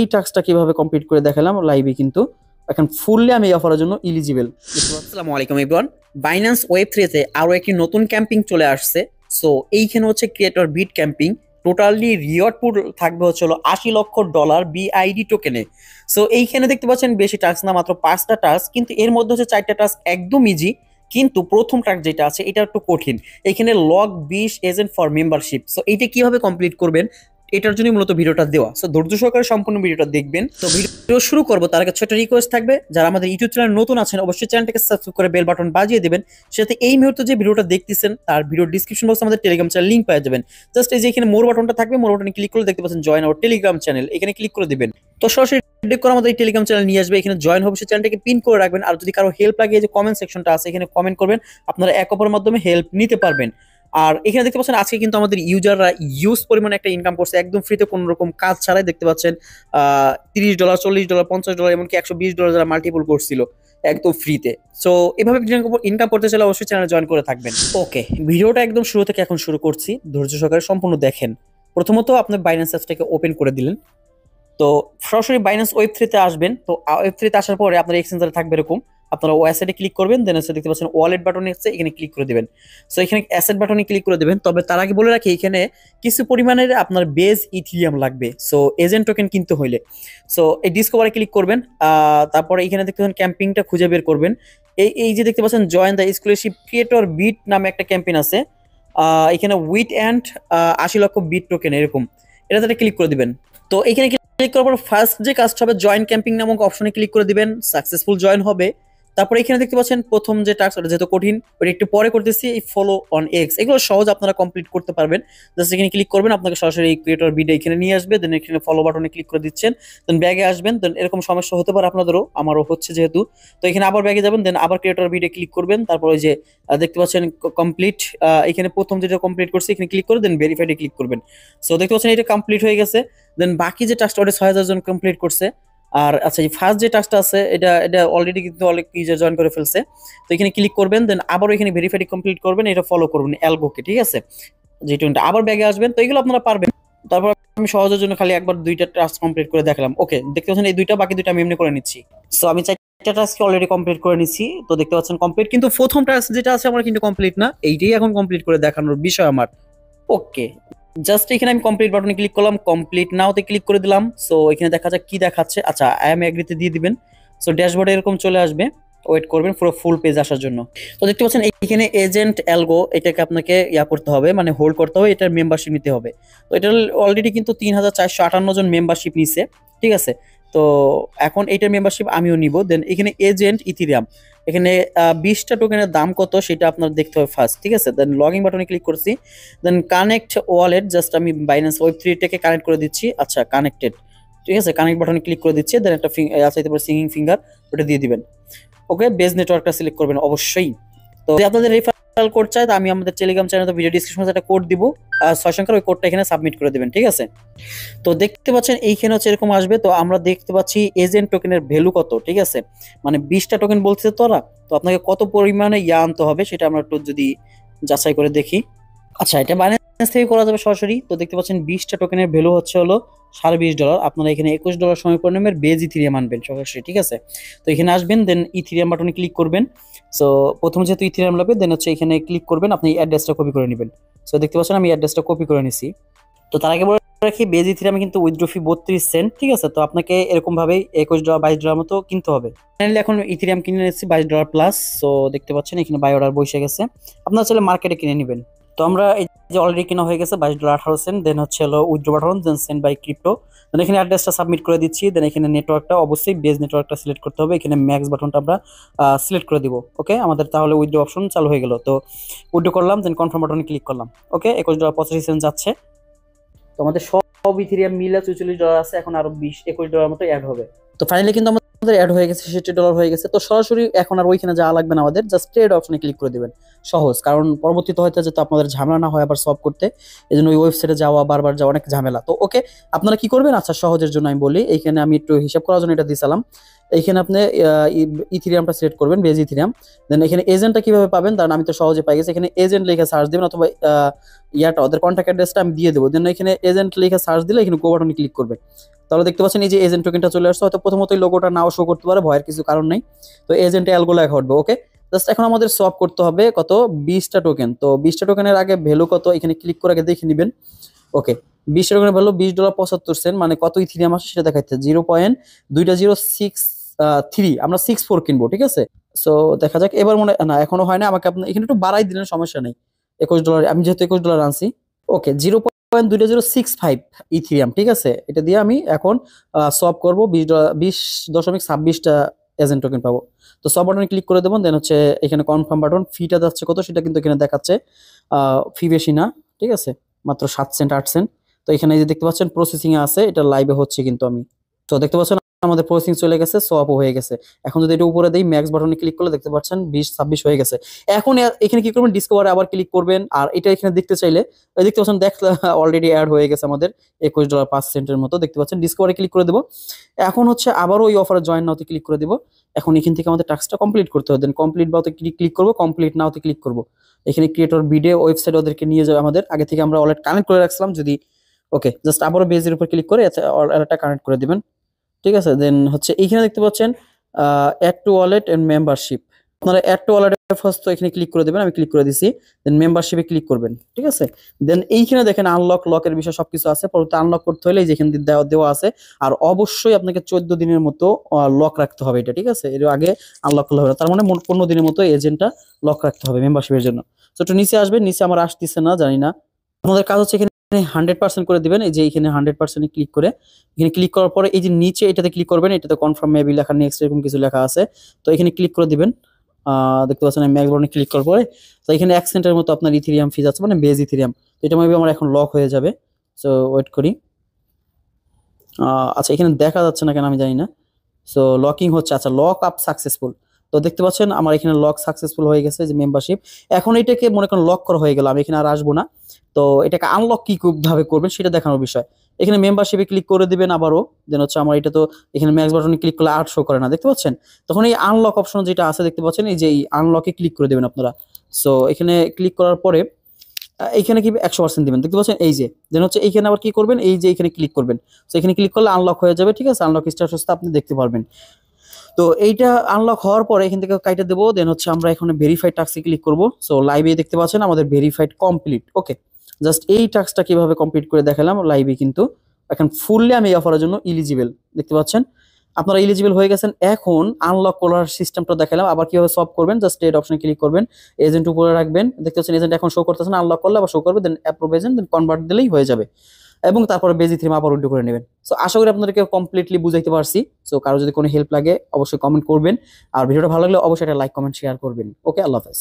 এই টাস্কটা কিভাবে কমপ্লিট করে দেখালাম লাইভে, কিন্তু এখন ফুললি আমি এই অফারের জন্য এলিজিবল। আসসালামু আলাইকুম এভরিওয়ান, বাইন্যান্স ওয়েব 3 তে আরো একটি নতুন ক্যাম্পিং চলে আসছে। সো এইখানে হচ্ছে creator beat camping, totally reward pool থাকবে হচ্ছে হলো $80 লক্ষ বিআইডি টোকেনে। সো এইখানে দেখতে পাচ্ছেন বেশি টাস্ক না, মাত্র 5টা টাস্ক, কিন্তু এর মধ্যে হচ্ছে 4টা টাস্ক একদম ইজি। কিন্তু প্রথম টাস্ক যেটা আছে এটা একটু কঠিন। এখানে log 20 agent for membership. So এইটা কিভাবে কমপ্লিট করবেন এটার জন্য মূলত ভিডিওটা দেওয়া। সো ধৈর্য সহকারে সম্পূর্ণ ভিডিওটা দেখবেন। তো ভিডিও শুরু করবো তার আগে ছোট রিকোয়েস্ট থাকবে, যারা আমাদের ইউটিউব চ্যানেল নতুন আছেন অবশ্যই চ্যানেলটাকে সাবস্ক্রাইব করে বেল বাটন বাজিয়ে দিবেন। সাথে এই মুহূর্তে যে ভিডিওটা দেখতেছেন তার ভিডিও ডিসক্রিপশন বক্সে আমাদের টেলিগ্রাম চ্যানেল লিংক পেয়ে যাবেন। জাস্ট এই যে এখানে মোর বাটনটা থাকবে, মোর বাটনে ক্লিক করলে দেখতে পাচ্ছেন জয়েন আওয়ার টেলিগ্রাম চ্যানেল, এখানে ক্লিক করে দিবেন। তো সরাসরি করে আমাদের এই টেলিগ্রাম চ্যানেল নিয়ে আসবে, এখানে জয়েন হবে, চ্যানেলটাকে পিন করে রাখবেন। আর যদি কারো হেল্প লাগে, যে কমেন্ট সেকশনটা আছে এখানে কমেন্ট করবেন, আপনারা এক অপরের মাধ্যমে হেল্প নিতে পারবেন। আর এখানে দেখতে পাচ্ছেন আজকে কিন্তু আমাদের ইউজাররা ইউজ পরিমাণে একটা ইনকাম করছে একদম ফ্রিতে, কোনো রকম কাজ ছাড়াই। দেখতে পাচ্ছেন $30, $40, $50, এমনকি $120 যারা মাল্টিপল করছিল একদম ফ্রিতে। সো এভাবে ইনকাম করতে চাইলে অবশ্যই চ্যানেল জয়েন করে থাকবেন। ওকে, ভিডিওটা একদম শুরু থেকে এখন শুরু করছি, ধৈর্য সহকারে সম্পূর্ণ দেখেন। প্রথমত আপনি বাইন্যান্স অ্যাপসটাকে ওপেন করে দিলেন। তো সরাসরি বাইন্যান্স ওয়েব 3 তে আসবেন। তো ওয়েব 3 তে আসার পরে আপনার এক্সচেঞ্জারে থাকবে এরকম, আপনারা ওয়াইসাইটে ক্লিক করবেন, দেন এসে দেখতে পাচ্ছেন ওয়ালেট বাটনে আছে, এখানে ক্লিক করে দিবেন। সো এখানে অ্যাসেট বাটনে ক্লিক করে দিবেন। তবে তার আগে বলে রাখি, এখানে কিছু পরিমাণের আপনার বেজ ইথিরিয়াম লাগবে, সো এজেন্ট টোকেন কিনতে হইলে। সো এই ডিসকভারে ক্লিক করবেন, তারপরে এখানে দেখতে পাচ্ছেন ক্যাম্পিংটা খুঁজে বের করবেন। এই যে দেখতে পাচ্ছেন join the exclusive creator beat নামে একটা ক্যাম্পেইন আছে, এখানে উইথ অ্যান্ড 80 লক্ষ বিট টোকেন এরকম, এটাতে ক্লিক করে দিবেন। তো এখানে ক্লিক করার পর ফার্স্ট যে কাজটা হবে, জয়েন ক্যাম্পিং নামক অপশনে ক্লিক করে দিবেন, সাকসেসফুল জয়েন হবে। তারপরে এখানে দেখতে পাচ্ছেন প্রথম যে টাস্ক, ওটা যেহেতু কঠিন ওটা একটু পরে করতেছি, এই ফলো অন এক্স, এগুলো সহজ আপনারা কমপ্লিট করতে পারবেন। জাস্ট এখানে ক্লিক করবেন, আপনাকে সরাসরি এই ক্রিয়েটর ভিডিও এখানে নিয়ে আসবে, দেন এখানে ফলো বাটনে ক্লিক করে দিচ্ছেন, দেন ব্যাগে আসবেন। দেন এরকম সমস্যা হতে পারে আপনাদেরও, আমারও হচ্ছে যেহেতু। তো এখানে আবার ব্যাগে যাবেন, দেন আবার ক্রিয়েটর ভিডিও ক্লিক করবেন। তারপর ওই যে দেখতে পাচ্ছেন কমপ্লিট, এখানে প্রথম যেটা কমপ্লিট করছে এখানে ক্লিক করে দেন ভেরিফাইডে ক্লিক করবেন। সো দেখতে পাচ্ছেন এটা কমপ্লিট হয়ে গেছে। দেন বাকি যে টাস্কটা ওটা 6000 জন কমপ্লিট করছে। আর আচ্ছা, এই ফার্স্ট যে টাস্কটা আছে এটা অলরেডি কিন্তু অনেক ইউজার জয়েন করে ফেলছে। তো এখানে ক্লিক করবেন, দেন আবার এখানে ভেরিফাইড কমপ্লিট করবেন, এটা ফলো করবেন অ্যালগোকে, ঠিক আছে, G20 আবার ব্যাগে আসবেন। তো এগুলো আপনারা পারবেন। তারপর আমি সহজের জন্য খালি একবার 2টা টাস্ক কমপ্লিট করে দেখালাম। ওকে, দেখতে পাচ্ছেন এই বাকি দুইটা আমি এমনি করে নিচ্ছি। সো আমি 4টা টাস্ক অলরেডি কমপ্লিট করে নিচ্ছি। তো দেখতে পাচ্ছেন কমপ্লিট, কিন্তু প্রথম টাস্ক যেটা আছে আমার কিন্তু কমপ্লিট না, এইটাই এখন কমপ্লিট করে দেখানোর বিষয় আমার। ওকে, জাস্ট এখানে আমি কমপ্লিট বাটনে ক্লিক করলাম, কমপ্লিট নাওতে ক্লিক করে দিলাম। সো এখানে দেখা যাক কি দেখাচ্ছে। আচ্ছা, আই এম এগ্রিতে দিয়ে দিবেন। সো ড্যাশবোর্ডে এরকম চলে আসবে, ওয়েট করবেন পুরো ফুল পেজ আসার জন্য। তো দেখতে পাচ্ছেন এখানে এজেন্ট অ্যালগো, এটাকে আপনাকে করতে হবে, মানে হোল্ড করতে হবে, এটার মেম্বারশিপ নিতে হবে। তো এটা অলরেডি কিন্তু 3458 জন মেম্বারশিপ নিছে, ঠিক আছে। তো এখন এইটার মেম্বারশিপ আমিও নিব। দেন এখানে এজেন্ট ইথিরিয়াম, এখানে 20টা টোকেনের দাম কত সেটা আপনার দেখতে হবে ফার্স্ট, ঠিক আছে। দেন লগইন বাটনে ক্লিক করছি, দেন কানেক্ট ওয়ালেট, জাস্ট আমি বাইন্যান্স ওয়েব 3 টাকে কানেক্ট করে দিচ্ছি। আচ্ছা, কানেক্টেড, ঠিক আছে, কানেক্ট বাটনে ক্লিক করে দিচ্ছি। দেন একটা সিঙ্গিং ফিঙ্গার ওটা দিয়ে দিবেন। ওকে, বেজ নেটওয়ার্কটা সিলেক্ট করবেন অবশ্যই। তো যদি আপনাদের রেফারেল কোড চাই, তো আমি আমাদের টেলিগ্রাম চ্যানেলে ভিডিও ডিসক্রিপশনে একটা কোড দিব, 6 সংখ্যার, ওই কোডটা এখানে সাবমিট করে দিবেন, ঠিক আছে। তো দেখতে পাচ্ছেন এইখানে হচ্ছে এরকম আসবে। তো আমরা দেখতে পাচ্ছি এজেন্ট টোকেনের ভ্যালু কত, ঠিক আছে, মানে 20টা টোকেন বলছে তোরা, তো আপনাকে কত পরিমাণে আনতে হবে সেটা আমরা একটু যদি যাচাই করে দেখি। আচ্ছা, এটা বাইন্যান্স থেকে করা যাবে সরাসরি। তো দেখতে পাচ্ছেন 20টা টোকেনের ভ্যালু হচ্ছে হলো $20.50। আপনারা এখানে $21 সময় পরিমাণের বেজ ইথিরিয়াম আনবেন সরাসরি, ঠিক আছে। তো এখানে আসবেন, দেন ইথিরিয়াম বাটনে ক্লিক করবেন। সো প্রথম যেহেতু ইথিরিয়াম লাগবে, দেন হচ্ছে এখানে ক্লিক করবেন, আপনি অ্যাড্রেসটা কপি করে নেবেন। সো দেখতে পাচ্ছেন আমি অ্যাড্রেসটা কপি করে নিছি। তো তার আগে বলে রাখি, বেজ ইথিরিয়ামে কিন্তু উইথড্র ফি 32 সেন্ট, ঠিক আছে। তো আপনাকে এরকম ভাবে $21 $22 মতো কিনতে হবে। ফাইনালি এখন ইথিরিয়াম কিনে নিচ্ছি $22 প্লাস। সো দেখতে পাচ্ছেন এখানে বাই অর্ডার বসে গেছে, আপনারা চাইলে মার্কেটে কিনে নেবেন। তো আমরা এই যে অলরেডি কিনা হয়ে গেছে $22.18, দেন হচ্ছে হলো withdraw button, then send by crypto. Then এখানে অ্যাড্রেসটা সাবমিট করে দিচ্ছি। দেন এখানে নেটওয়ার্কটা অবশ্যই বেজ নেটওয়ার্কটা সিলেক্ট করতে হবে, এখানে ম্যাক্স বাটনটা আমরা সিলেক্ট করে দিব। ওকে, আমাদের তাহলে উইথড্র অপশন চালু হয়ে গেল। তো উইথড্র করলাম, দেন কনফার্ম বাটনে ক্লিক করলাম। ওকে, $21.85 যাচ্ছে। তো আমাদের সব ইথেরিয়াম মিলে $44 আছে, এখন আরো $21 মতো অ্যাড হবে। তো ফাইনালি কিন্তু আমাদের অ্যাড হয়ে গেছে, $60 হয়ে গেছে। তো সরাসরি এখন আর ওইখানে যাওয়া লাগবে না আমাদের, জাস্ট ট্রেড অপশনে ক্লিক করে দিবেন। সহজ, কারণ পরবর্তীতে হয়তো যেহেতু আপনাদের ঝামেলা না হয় আবার সলভ করতে, এই জন্য ওই ওয়েবসাইটে যাওয়া বারবার যাওয়া অনেক ঝামেলা। তো ওকে, আপনারা কি করবেন, আচ্ছা সহজের জন্য আমি বলি, এইখানে আমি একটু হিসাব করার জন্য এটা দিয়েছিলাম। এইখানে আপনি ইথিরিয়ামটা সিলেক্ট করবেন, বেজ ইথিরিয়াম। দেন এখানে এজেন্টটা কিভাবে পাবেন, কারণ আমি তো সহজে পাই গেছি। এখানে এজেন্ট লিখে সার্চ দিবেন, অথবা ইয়াটা ওদের কন্ট্যাক্ট অ্যাড্রেসটা আমি দিয়ে দেবো। দেন এখানে এজেন্ট লিখে সার্চ দিলে এখানে গো বাটনে ক্লিক করবেন। তাহলে দেখতে পাচ্ছেন এই যে এজেন্ট টোকেনটা চলে আসছে। হয়তো প্রথমত এই লোগোটা নাও শো করতে পারে, ভয়ের কিছু কারণ নেই। তো এজেন্টে অ্যালগো লেখা উঠবে। ওকে, জাস্ট এখন আমাদের সোয়াপ করতে হবে কত, 20টা টোকেন। তো 20টা টোকেনের আগে ভ্যালু কত এখানে ক্লিক করে আগে দেখে নেবেন। ওকে, 20টা টোকেনের ভ্যালু $20.75, মানে কত ইথিরিয়াম আসে সেটা দেখাচ্ছে 0.2063। আমরা 64 কিনবো, ঠিক আছে। সো দেখা যাক, এবার মনে না এখনো হয় না, আমাকে আপনি এখানে একটু বাড়াই দিলেন, সমস্যা নেই। $21, আমি যেহেতু $21 আনছি। ওকে, 0.2065 ইথিরিয়াম, ঠিক আছে। এটা দিয়ে আমি এখন সোয়াপ করবো $20.26টা এজেন্ট টোকেন পাবো। তো সব বাটনে ক্লিক করে দেবো। দেন হচ্ছে এখানে কনফার্ম বাটন, ফিটা যাচ্ছে কত সেটা কিন্তু এখানে দেখাচ্ছে। ফি বেশি না, ঠিক আছে, মাত্র 7 সেন্ট 8 সেন্ট। তো এখানে এই যে দেখতে পাচ্ছেন প্রসেসিং এ আছে, এটা লাইভে হচ্ছে কিন্তু আমি। তো দেখতে পাচ্ছেন আমাদের প্রসেসিং চলে গেছে, সোয়াপও হয়ে গেছে। এখন যদি এটা উপরে দেই, ম্যাক্স বাটনে ক্লিক করলে দেখতে পাচ্ছেন 20-26 হয়ে গেছে। এখন এখানে কি করবেন, ডিসকভারে আবার ক্লিক করবেন। আর এটা এখানে দেখতে চাইলে দেখতে পাচ্ছেন অলরেডি অ্যাড হয়ে গেছে আমাদের $21.05 মতো, দেখতে পাচ্ছেন। ডিসকভারে ক্লিক করে দেবো। এখন হচ্ছে আবারও ওই অফারে জয়েন নাওতে ক্লিক করে দেবো। এখন এখান থেকে আমাদের টাস্কটা কমপ্লিট করতে হবে। দেন কমপ্লিট বাওতে ক্লিক করবো, কমপ্লিট নাওতে ক্লিক করবো। এখানে ক্রিয়েটর ভিডিও ওয়েবসাইট ওদেরকে নিয়ে যাবে আমাদের, আগে থেকে আমরা ওয়ালেট কানেক্ট করে রাখছিলাম যদি। ওকে, জাস্ট আবারও বেজের উপর ক্লিক করে ওয়ালেটটা কানেক্ট করে দিবেন, ঠিক আছে। দেন হচ্ছে এইখানে দেখতে পাচ্ছেন add to wallet and membership. আপনারা অ্যাড টু ওয়ালেট ফার্স্ট এখানে ক্লিক করে দেবেন, আমি ক্লিক করে দিছি। দেন মেম্বারশিপে ক্লিক করবেন, ঠিক আছে। দেন এইখানে দেখেন আনলক লকের বিষয় সবকিছু আছে। পরবর্তী আনলক করতে হলে যেখানে দেওয়া আছে। আর অবশ্যই আপনাকে 14 দিনের মতো লক রাখতে হবে এটা, ঠিক আছে। এর আগে আনলক করলে হবে না, তার মানে 15 দিনের মতো এজেন্টটা লক রাখতে হবে মেম্বারশিপের জন্য। তো একটু নিচে আসবে, নিচে আমার আসতেছে না, জানি না। আমাদের কাজ হচ্ছে এখানে 100% করে দিবেন। এই যে এখানে 100% ক্লিক করে, এখানে ক্লিক করার পরে এই যে নিচে এটাতে ক্লিক করবেন, এটাতে কনফার্ম মেবি লেখা, নেক্সট এরকম কিছু লেখা আছে। তো এখানে ক্লিক করে দিবেন। দেখতে পাচ্ছেন আমি ম্যাক্স বাটনে ক্লিক করার পরে, তো এখানে 1 সেন্টের মতো আপনার ইথেরিয়াম ফি যাচ্ছে, মানে বেজ ইথেরিয়াম। তো এটা মেবি আমার এখন লক হয়ে যাবে। সো ওয়েট করি। আচ্ছা, এখানে দেখা যাচ্ছে না কেন আমি জানি না। সো লকিং হচ্ছে, আচ্ছা, লক আপ সাকসেসফুল। তো দেখতে পাচ্ছেন আমার এখানে লক সাকসেসফুল হয়ে গেছে, যে মেম্বারশিপ। এখন এটাকে মনে করেন লক করা হয়ে গেল, আমি এখানে আর আসবো না। তো এটাকে আনলক কি ভাবে করবেন সেটা দেখানোর বিষয়। এখানে মেম্বারশিপে ক্লিক করে দিবেন আবারও। দেন হচ্ছে আমার এটা তো এখানে ম্যাক্স বাটনে ক্লিক করলে আর শো করে না, দেখতে পাচ্ছেন। তখন এই আনলক অপশন যেটা আছে দেখতে পাচ্ছেন, এই যে এই আনলকে ক্লিক করে দেবেন আপনারা। সো এখানে ক্লিক করার পরে এইখানে কি 100% দিবেন, দেখতে পাচ্ছেন। এই যে দেন হচ্ছে এইখানে আবার কি করবেন, এই যে এখানে ক্লিক করবেন। তো এখানে ক্লিক করলে আনলক হয়ে যাবে, ঠিক আছে। আনলক স্ট্যাটাসটা আপনি দেখতে পারবেন। তো এইটা আনলক হওয়ার পরে এখান থেকে কাইটা দেবো। দেন হচ্ছে আমরা এখানে ভেরিফাইড টাস্কে ক্লিক করব। সো লাইভে দেখতে পাচ্ছেন আমাদের ভেরিফাইড কমপ্লিট। ওকে, জাস্ট এই টাস্কটা কিভাবে কমপ্লিট করে দেখালাম লাইভে, কিন্তু এখন ফুললি আমি এই অফারের জন্য ইলিজিবল, দেখতে পাচ্ছেন। আপনারা ইলিজিবল হয়ে গেছেন। এখন আনলক করার সিস্টেমটা দেখালাম, আবার কিভাবে সলভ করবেন। জাস্ট এড অপশনে ক্লিক করবেন, এজেন্ট উপরে রাখবেন, দেখতে পাচ্ছেন এজেন্ট এখন শো করতেছে না। আনলক করলে আবার শো করবে, দেন অ্যাপ্রুভ এজেন্ট, দেন কনভার্ট দিলেই হয়ে যাবে। এবং তারপরে বেজি থ্রিম আবার উইথড্র করে নেবেন। সো আশা করি আপনাদেরকে কমপ্লিটলি বুঝাইতে পারছি। সো কারো যদি কোনো হেল্প লাগে অবশ্যই কমেন্ট করবেন। আর ভিডিওটা ভালো লাগলে অবশ্যই একটা লাইক কমেন্ট শেয়ার করবেন। ওকে, আল্লাহ হাফেজ।